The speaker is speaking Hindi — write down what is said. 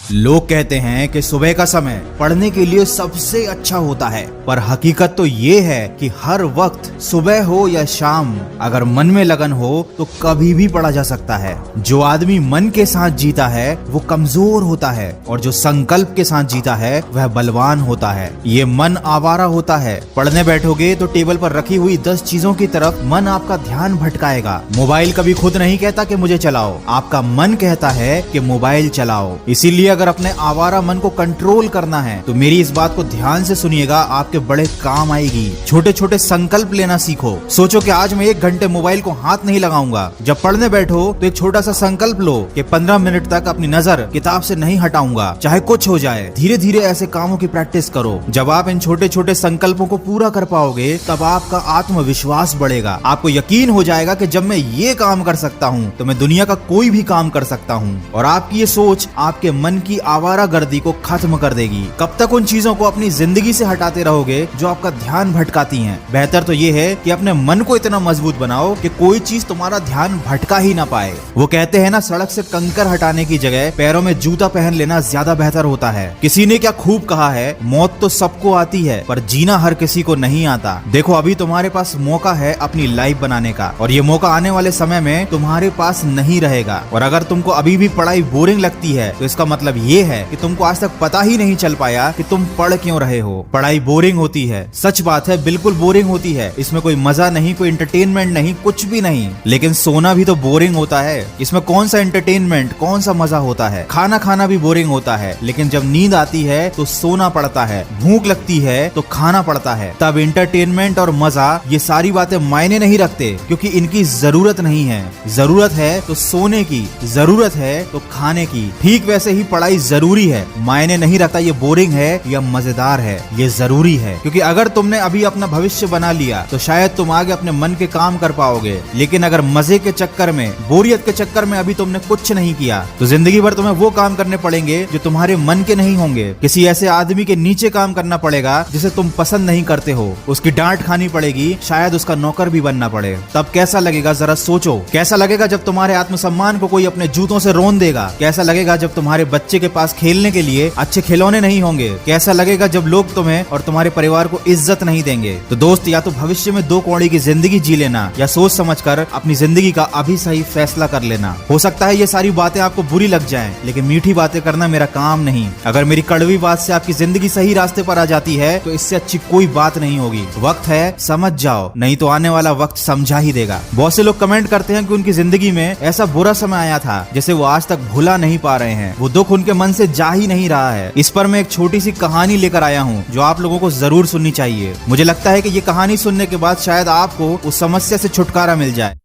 लोग कहते हैं कि सुबह का समय पढ़ने के लिए सबसे अच्छा होता है, पर हकीकत तो ये है कि हर वक्त सुबह हो या शाम अगर मन में लगन हो तो कभी भी पढ़ा जा सकता है। जो आदमी मन के साथ जीता है वो कमजोर होता है और जो संकल्प के साथ जीता है वह बलवान होता है। ये मन आवारा होता है। पढ़ने बैठोगे तो टेबल पर रखी हुई 10 चीजों की तरफ मन आपका ध्यान भटकाएगा। मोबाइल कभी खुद नहीं कहता कि मुझे चलाओ, आपका मन कहता है कि मोबाइल चलाओ। इसीलिए अगर अपने आवारा मन को कंट्रोल करना है तो मेरी इस बात को ध्यान से सुनिएगा, आपके बड़े काम आएगी। छोटे छोटे संकल्प लेना सीखो। सोचो कि आज मैं 1 घंटे मोबाइल को हाथ नहीं लगाऊंगा। जब पढ़ने बैठो तो एक छोटा सा संकल्प लो कि 15 मिनट तक अपनी नजर किताब से नहीं हटाऊंगा, चाहे कुछ हो जाए। धीरे धीरे ऐसे कामों की प्रैक्टिस करो। जब आप इन छोटे छोटे संकल्पों को पूरा कर पाओगे तब आपका आत्मविश्वास बढ़ेगा। आपको यकीन हो जाएगा कि जब मैं ये काम कर सकता हूँ तो मैं दुनिया का कोई भी काम कर सकता हूँ। और आपकी ये सोच आपके मन की आवारागर्दी को खत्म कर देगी। कब तक उन चीजों को अपनी जिंदगी से हटाते रहोगे जो आपका ध्यान भटकाती हैं? बेहतर तो ये है कि अपने मन को इतना मजबूत बनाओ कि कोई चीज तुम्हारा ध्यान भटका ही ना पाए। वो कहते हैं ना, सड़क से कंकर हटाने की जगह पैरों में जूता पहन लेना ज्यादा बेहतर होता है। किसी ने क्या खूब कहा है, मौत तो सबको आती है पर जीना हर किसी को नहीं आता। देखो, अभी तुम्हारे पास मौका है अपनी लाइफ बनाने का, और ये मौका आने वाले समय में तुम्हारे पास नहीं रहेगा। और अगर तुमको अभी भी पढ़ाई बोरिंग लगती है तो इसका मतलब ये है कि तुमको आज तक पता ही नहीं चल पाया कि तुम पढ़ क्यों रहे हो। पढ़ाई बोरिंग होती है, सच बात है, बिल्कुल बोरिंग होती है। इसमें कोई मजा नहीं, कोई एंटरटेनमेंट नहीं, कुछ भी नहीं। लेकिन सोना भी तो बोरिंग होता है। इसमें कौन सा एंटरटेनमेंट, कौन सा मजा होता है? खाना खाना भी बोरिंग होता है, लेकिन जब नींद आती है तो सोना पड़ता है। भूख लगती है तो खाना पड़ता है। तब एंटरटेनमेंट और मजा, ये सारी बातें मायने नहीं रखते, क्योंकि इनकी जरूरत नहीं है। जरूरत है तो सोने की, जरूरत है तो खाने की। ठीक वैसे ही पढ़ाई जरूरी है। मायने नहीं रखता ये बोरिंग है या मजेदार है, ये जरूरी है। क्योंकि अगर तुमने अभी अपना भविष्य बना लिया तो शायद तुम आगे अपने मन के काम कर पाओगे। लेकिन अगर मजे के चक्कर में, बोरियत के चक्कर में अभी तुमने कुछ नहीं किया तो जिंदगी भर तुम्हें वो काम करने पड़ेंगे जो तुम्हारे मन के नहीं होंगे। किसी ऐसे आदमी के नीचे काम करना पड़ेगा जिसे तुम पसंद नहीं करते हो। उसकी डांट खानी पड़ेगी, शायद उसका नौकर भी बनना पड़े। तब कैसा लगेगा जरा सोचो। कैसा लगेगा जब तुम्हारे आत्मसम्मान को कोई अपने जूतों से रोन देगा? कैसा लगेगा जब तुम्हारे बच्चे के पास खेलने के लिए अच्छे खिलौने नहीं होंगे? कैसा लगेगा जब लोग तुम्हें और तुम्हारे परिवार को इज्जत नहीं देंगे? तो दोस्त, या तो भविष्य में 2 कौड़ी की जिंदगी जी लेना या सोच समझकर अपनी जिंदगी का अभी सही फैसला कर लेना। हो सकता है ये सारी बातें आपको बुरी लग जाएं, लेकिन मीठी बातें करना मेरा काम नहीं। अगर मेरी कड़वी बात से आपकी जिंदगी सही रास्ते पर आ जाती है तो इससे अच्छी कोई बात नहीं होगी। वक्त है, समझ जाओ, नहीं तो आने वाला वक्त समझा ही देगा। बहुत से लोग कमेंट करते हैं कि उनकी जिंदगी में ऐसा बुरा समय आया था जिसे वो आज तक भुला नहीं पा रहे हैं। वो दुख उनके मन से जा ही नहीं रहा है। इस पर मैं एक छोटी सी कहानी लेकर आया हूँ जो आप लोगों को जरूर सुननी चाहिए। मुझे लगता है कि ये कहानी सुनने के बाद शायद आपको उस समस्या से छुटकारा मिल जाए।